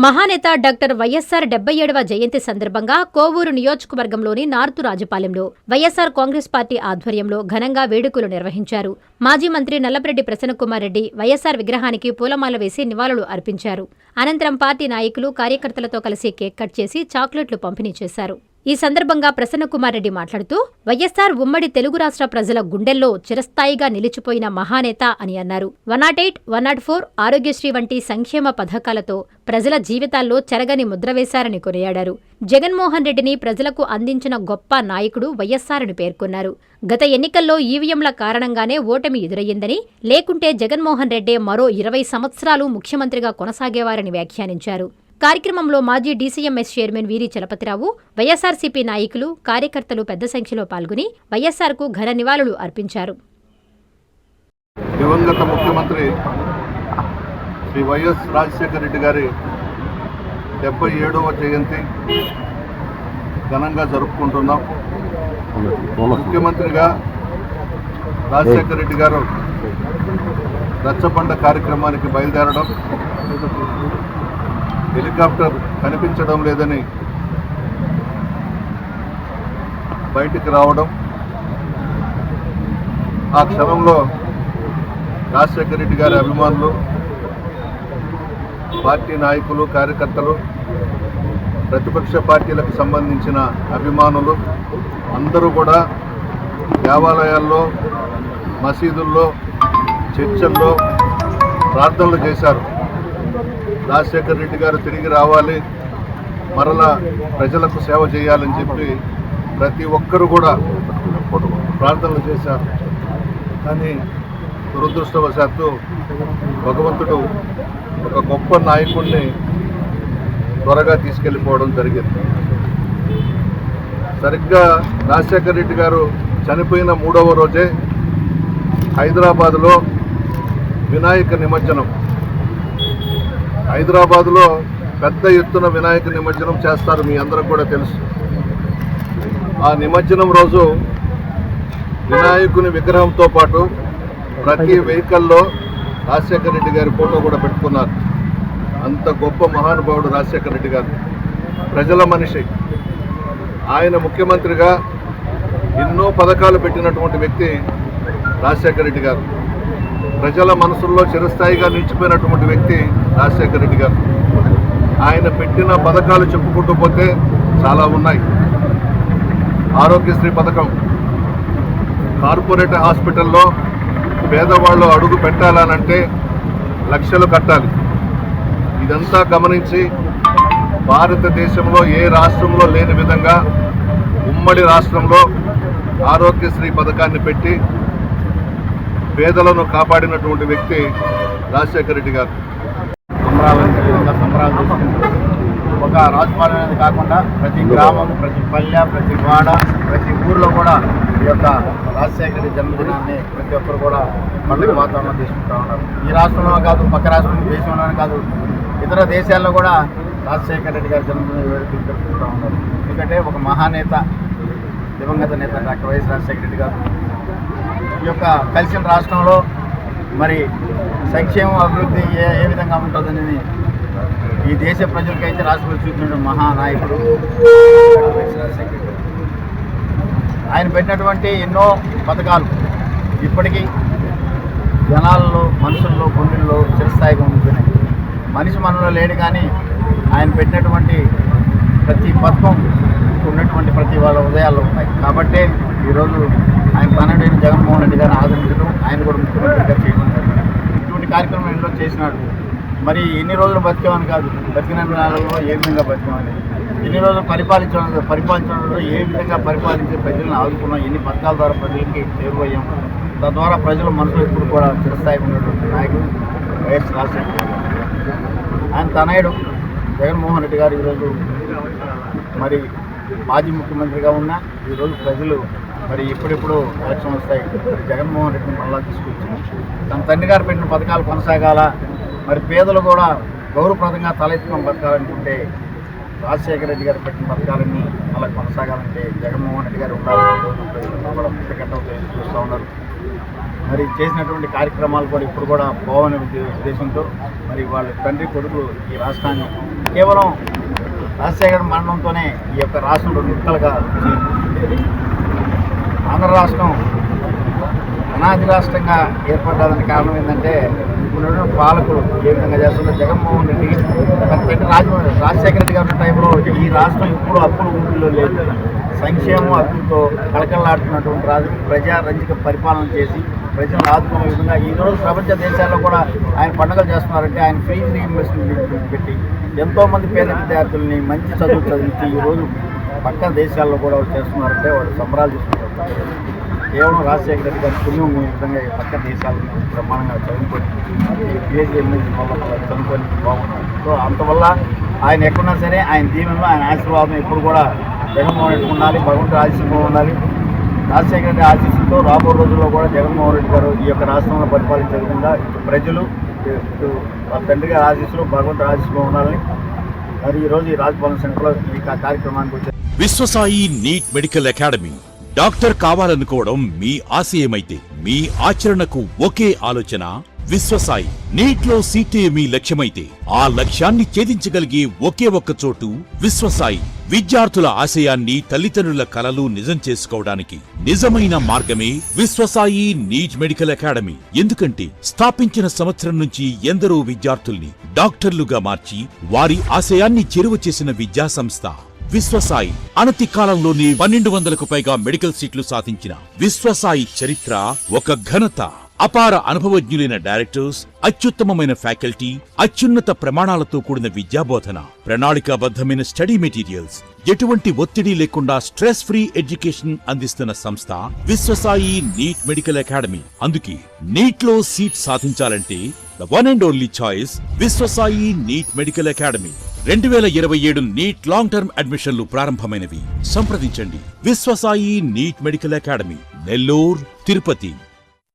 మహానేత డాక్టర్ వైఎస్సార్ 77వ జయంతి సందర్భంగా కోవూరు నియోజకవర్గంలోని నార్తు రాజపాలెంలో వైఎస్సార్ కాంగ్రెస్ పార్టీ ఆధ్వర్యంలో ఘనంగా వేడుకలు నిర్వహించారు. మాజీ మంత్రి నల్లపరెడ్డి ప్రసన్నకుమార్ రెడ్డి వైఎస్సార్ విగ్రహానికి పూలమాల వేసి నివాళులు అర్పించారు. అనంతరం పార్టీ నాయకులు, కార్యకర్తలతో కలిసి కేక్ కట్ చేసి చాక్లెట్లు పంపిణీ చేశారు. ఈ సందర్భంగా ప్రసన్నకుమార్ రెడ్డి మాట్లాడుతూ వైఎస్సార్ ఉమ్మడి తెలుగు రాష్ట్ర ప్రజల గుండెల్లో చిరస్థాయిగా నిలిచిపోయిన మహానేత అని అన్నారు. 108, 104, ఆరోగ్యశ్రీ వంటి సంక్షేమ పథకాలతో ప్రజల జీవితాల్లో చెరగని ముద్ర వేశారని కొనియాడారు. జగన్మోహన్ రెడ్డిని ప్రజలకు అందించిన గొప్ప నాయకుడు వైఎస్సార్ అని పేర్కొన్నారు. గత ఎన్నికల్లో ఈవీఎంల కారణంగానే ఓటమి ఎదురయ్యిందని, లేకుంటే జగన్మోహన్ రెడ్డే మరో 20 సంవత్సరాలు ముఖ్యమంత్రిగా కొనసాగేవారని వ్యాఖ్యానించారు. కార్యక్రమంలో మాజీ డీసీఎంఎస్ చైర్మన్ వీరి చలపతిరావు, వైఎస్సార్సీపీ నాయకులు, కార్యకర్తలు పెద్ద సంఖ్యలో పాల్గొని వైఎస్సార్కు ఘన నివాళులు అర్పించారు. దివంగత ముఖ్యమంత్రి శ్రీ వైఎస్ రాజశేఖర రెడ్డి గారి 77వ జయంతి ఘనంగా జరుపుకుంటున్నాం. ముఖ్యమంత్రిగా రాజశేఖర రెడ్డి గారు రచ్చబండ కార్యక్రమానికి బయలుదేరడం, హెలికాప్టర్ కనిపించడం లేదని బయటికి రావడం, ఆ క్షణంలో రాజశేఖర రెడ్డి గారి అభిమానులు, పార్టీ నాయకులు, కార్యకర్తలు, ప్రతిపక్ష పార్టీలకు సంబంధించిన అభిమానులు అందరూ కూడా దేవాలయాల్లో, మసీదుల్లో, చర్చల్లో ప్రార్థనలు చేశారు. రాజశేఖర రెడ్డి గారు తిరిగి రావాలి, మరలా ప్రజలకు సేవ చేయాలని చెప్పి ప్రతి ఒక్కరు కూడా ప్రార్థనలు చేశారు. కానీ దురదృష్టవశాత్తు భగవంతుడు ఒక గొప్ప నాయకుడిని త్వరగా తీసుకెళ్ళిపోవడం జరిగింది. సరిగ్గా రాజశేఖర రెడ్డి గారు చనిపోయిన 3వ రోజే హైదరాబాదులో వినాయక నిమజ్జనం, హైదరాబాదులో పెద్ద ఎత్తున వినాయక నిమజ్జనం చేస్తారు, మీ అందరికి కూడా తెలుసు. ఆ నిమజ్జనం రోజు వినాయకుని విగ్రహంతో పాటు ప్రతి వెహికల్లో రాజశేఖర రెడ్డి గారి ఫోటో కూడా పెట్టుకున్నారు. అంత గొప్ప మహానుభావుడు రాజశేఖర రెడ్డి గారు, ప్రజల మనిషి. ఆయన ముఖ్యమంత్రిగా ఎన్నో పథకాలు పెట్టినటువంటి వ్యక్తి రాజశేఖర రెడ్డి గారు. ప్రజల మనసుల్లో చిరస్థాయిగా నిలిచిపోయినటువంటి వ్యక్తి రాజశేఖర రెడ్డి గారు. ఆయన పెట్టిన పథకాలు చెప్పుకుంటూ పోతే చాలా ఉన్నాయి. ఆరోగ్యశ్రీ పథకం, కార్పొరేట్ హాస్పిటల్లో పేదవాళ్ళు అడుగు పెట్టాలనంటే లక్షలు కట్టాలి. ఇదంతా గమనించి భారతదేశంలో ఏ రాష్ట్రంలో లేని విధంగా ఉమ్మడి రాష్ట్రంలో ఆరోగ్యశ్రీ పథకాన్ని పెట్టి పేదలను కాపాడినటువంటి వ్యక్తి రాజశేఖర రెడ్డి గారు. సంబరాలు చేసుకుంటూ ఒక రాజపాలెం అనేది కాకుండా ప్రతి గ్రామం, ప్రతి పల్లె, ప్రతి వాడ, ప్రతి ఊర్లో కూడా ఈ యొక్క రాజశేఖర రెడ్డి జన్మదినాన్ని ప్రతి ఒక్కరు కూడా పండుగ వాతావరణం తీసుకుంటూ ఉన్నారు. ఈ రాష్ట్రంలో కాదు, పక్క రాష్ట్రంలో, దేశంలోనే కాదు, ఇతర దేశాల్లో కూడా రాజశేఖర రెడ్డి గారి జన్మదిన వేడుకలు జరుపుకుంటూ ఉన్నారు. ఎందుకంటే ఒక మహానేత, దివంగత నేత డాక్టర్ వైఎస్ రాజశేఖర రెడ్డి గారు ఈ యొక్క కలిసిన రాష్ట్రంలో మరి సంక్షేమం, అభివృద్ధి ఏ విధంగా ఉంటుందనేది ఈ దేశ ప్రజలకైతే రాష్ట్రంలో చూపించిన మహానాయకుడు రాజశేఖర రెడ్డి. ఆయన పెట్టినటువంటి ఎన్నో పథకాలు ఇప్పటికీ జనాల్లో, మనుషుల్లో, గుండెల్లో చిరస్థాయిగా ఉంటున్నాయి. మనిషి మనలో లేడు, కానీ ఆయన పెట్టినటువంటి ప్రతి పథకం ఉన్నటువంటి ప్రతి వాళ్ళ ఉదయాల్లో ఉన్నాయి. కాబట్టే ఈరోజు ఆయన తనయుడైన జగన్మోహన్ రెడ్డి గారిని ఆదరించడం, ఆయన కూడా ముఖ్యమంత్రిగా చేయడం ఇటువంటి కార్యక్రమం ఎన్నో చేసినాడు. మరి ఎన్ని రోజులు బతికామని కాదు, బతికిన నెలలో ఏ విధంగా బతికామని, ఎన్ని రోజులు పరిపాలించడంలో ఏ విధంగా పరిపాలించి ప్రజలను ఆదుకున్నాం, ఎన్ని పథకాల ద్వారా ప్రజలకి చేరువయ్యాం, తద్వారా ప్రజల మనసులో ఇప్పుడు కూడా చిరస్థాయి ఉన్నటువంటి నాయకుడు వైఎస్ రాజశేఖర రెడ్డి. ఆయన తనయుడు జగన్మోహన్ రెడ్డి గారు ఈరోజు మరి మాజీ ముఖ్యమంత్రిగా ఉన్న ఈరోజు ప్రజలు మరి ఎప్పుడెప్పుడు ఎలక్షన్ వస్తాయి, మరి జగన్మోహన్ రెడ్డిని మళ్ళా తీసుకొచ్చి తన తండ్రి గారు పెట్టిన పథకాలు కొనసాగాల, మరి పేదలు కూడా గౌరవప్రదంగా తలెత్తుకొని బతకాలనుకుంటే, రాజశేఖర రెడ్డి గారు పెట్టిన పథకాలన్నీ అలా కొనసాగాలంటే జగన్మోహన్ రెడ్డి గారు ఉండాలని రోజు ప్రజలు కూడా ముఖ్యగట్టం చూస్తూ ఉన్నారు. మరి చేసినటువంటి కార్యక్రమాలు కూడా ఇప్పుడు కూడా పోవని ఉద్దేశంతో మరి వాళ్ళ తండ్రి కొడుకులు ఈ రాష్ట్రాన్ని కేవలం రాజశేఖర మరణంతోనే ఈ యొక్క రాష్ట్రం 2 ముక్కలుగా ఆంధ్ర రాష్ట్రం అనాది రాష్ట్రంగా ఏర్పడడానికి కారణం ఏంటంటే ఇప్పుడు పాలకులు ఏ విధంగా చేస్తున్నారు. జగన్మోహన్ రెడ్డి రాజశేఖర రెడ్డి గారి టైంలో ఈ రాష్ట్రం ఇప్పుడు అప్పులు ఊపిలో లేదు. సంక్షేమం అభివృద్ధితో కళకళలాడుతున్నటువంటి ప్రజారంజక పరిపాలన చేసి ప్రజలను ఆదుకునే విధంగా ఈరోజు ప్రపంచ దేశాల్లో కూడా ఆయన పండుగలు చేస్తున్నారంటే ఆయన ఫీజు రీఇంబర్స్మెంట్ పెట్టి ఎంతోమంది పేద విద్యార్థుల్ని మంచి చదువు చదివించి ఈరోజు పక్క దేశాల్లో కూడా చేస్తున్నారంటే వాళ్ళు సంబరాలు చేసుకుంటారు. కేవలం రాజశేఖర రెడ్డి గారి పుణ్యం ఈ విధంగా పక్క దేశాలను బ్రహ్మాండంగా చదువుకొని PhD చదువుకొని బాగున్నారు. సో అంతవల్ల ఆయన ఎక్కడున్నా సరే ఆయన దీవెనలో ఆయన ఆశీర్వాదం ఎప్పుడు కూడా జగన్మోహన్ రెడ్డి ఉండాలి, భగవంతుడు ఆశీస్సులో ఉండాలి. రాజశేఖర రెడ్డి ఆశీస్సులతో రాబో రోజుల్లో కూడా జగన్మోహన్ రెడ్డి గారు ఈ యొక్క రాష్ట్రంలో పరిపాలించే విధంగా ప్రజలు తండ్రి గారి ఆశీస్సులు భగవంతుడు ఆశీస్సులో ఉండాలని మరి ఈరోజు ఈ రాజభవన్ సెంటర్లో ఈ కార్యక్రమానికి వచ్చారు. Vishwasai NEET medical academy. Doctor కావాలనుకోవడం మీ ఆశయమైతే మీ ఆచరణకు ఒకే ఆలోచన విశ్వసాయి. నీట్ లో సీటే మీ లక్ష్యమైతే ఆ లక్ష్యాన్ని ఛేదించగలిగే ఒకే ఒక్క చోటు విశ్వసాయి. విద్యార్థుల ఆశయాన్ని, తల్లిదండ్రుల కలలు నిజం చేసుకోవడానికి నిజమైన మార్గమే విశ్వసాయి నీట్ మెడికల్ అకాడమీ. ఎందుకంటే స్థాపించిన సంవత్సరం నుంచి ఎందరో విద్యార్థుల్ని డాక్టర్లుగా మార్చి వారి ఆశయాన్ని చేరువ చేసిన విద్యా సంస్థ విశ్వసాయి. అనతి కాలంలోనే 1200కు పైగా మెడికల్ సీట్లు సాధించిన విశ్వసాయి చరిత్ర ఒక ఘనత. అపార అనుభవజ్ఞులైన డైరెక్టర్స్, అత్యుత్తమమైన ఫ్యాకల్టీ, అత్యున్నత ప్రమాణాలతో కూడిన విద్యాబోధన, ప్రణాళికాబద్ధమైన స్టడీ మెటీరియల్స్, ఎటువంటి ఒత్తిడి లేకుండా స్ట్రెస్ ఫ్రీ ఎడ్యుకేషన్ అందిస్తున్న సంస్థ విశ్వసాయి నీట్ మెడికల్ అకాడమీ. అందుకే నీట్ లో సీట్ సాధించాలంటే the one and only choice Viswasai NEET medical academy. 2027 NEET long term అడ్మిషన్లు ప్రారంభమైనవి. సంప్రదించండి Viswasai NEET medical academy, Nellore, Tirupati.